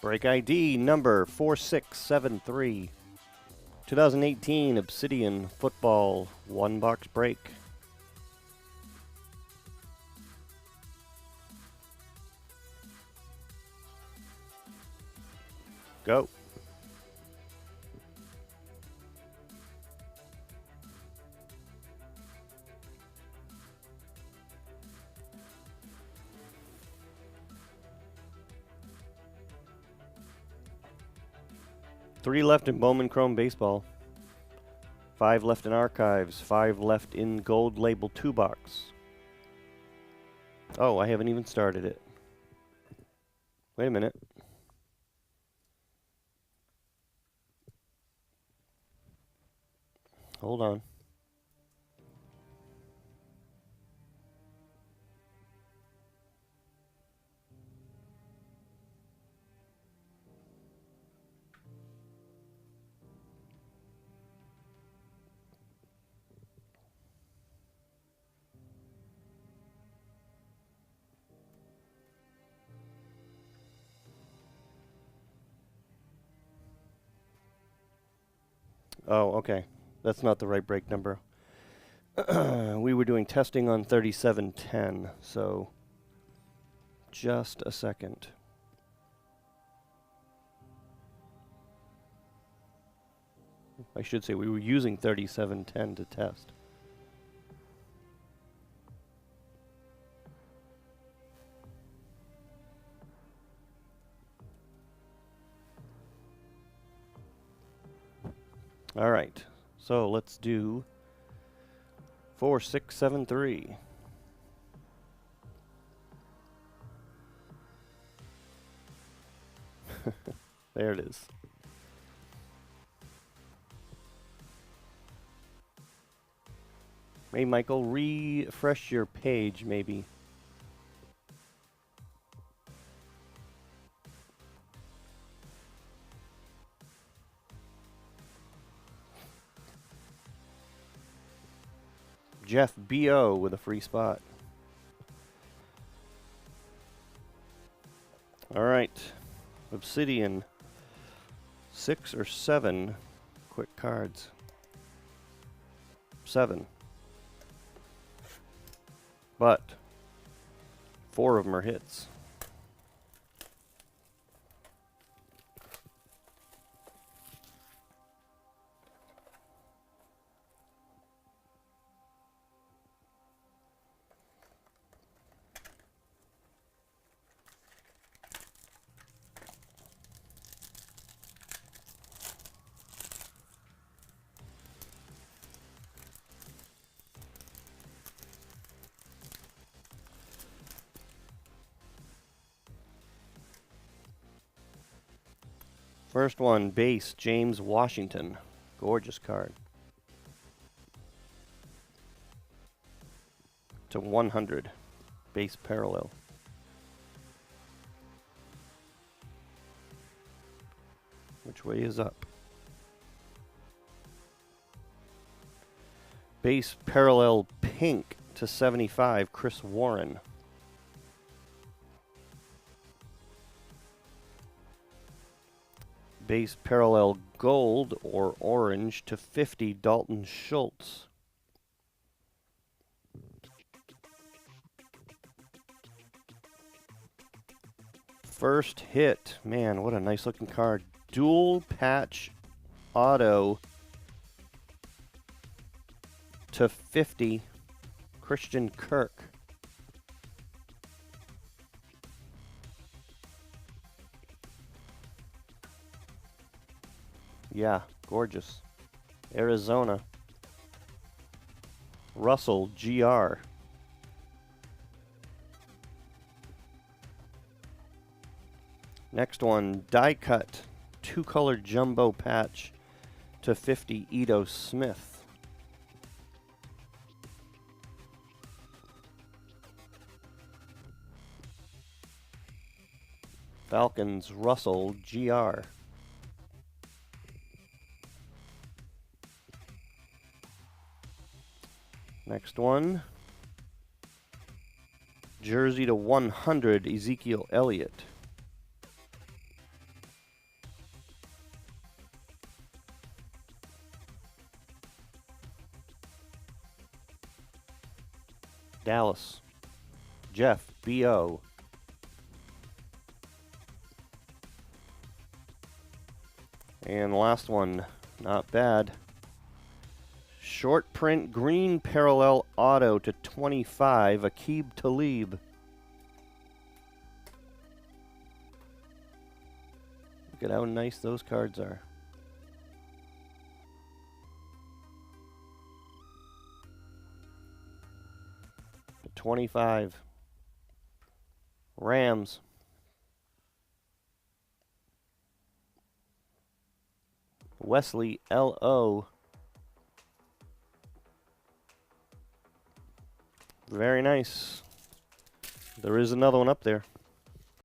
Break ID number 4673. 2018 Obsidian Football 1-box break. Go. Three left in Bowman Chrome Baseball. 5 left in Archives. 5 left in Gold Label 2-box. Oh, I haven't even started it. Wait a minute. Hold on. Oh, okay. That's not the right break number. We were doing testing on 3710, so just a second. I should say we were using 3710 to test. All right, so let's do 4673. There it is. Hey, Michael, refresh your page, maybe. Jeff B.O. with a free spot. All right. Obsidian. 6 or 7 quick cards. 7. But 4 of them are hits. First one, base, James Washington. Gorgeous card. To 100. Base parallel. Which way is up? Base parallel pink to 75, Chris Warren. Base parallel gold or orange to 50, Dalton Schultz. First hit. Man, what a nice looking card. Dual patch auto to 50, Christian Kirk. Yeah, gorgeous. Arizona. Russell, GR. Next one, die cut, 2-color jumbo patch to 50, Ito Smith. Falcons, Russell, GR. Next one, jersey to 100, Ezekiel Elliott. Dallas. Jeff, B.O. And the last one, not bad. Short print green parallel auto to 25, Aqib Talib. Look at how nice those cards are. To 25. Rams. Wesley, L.O. Very nice. There is another one up there.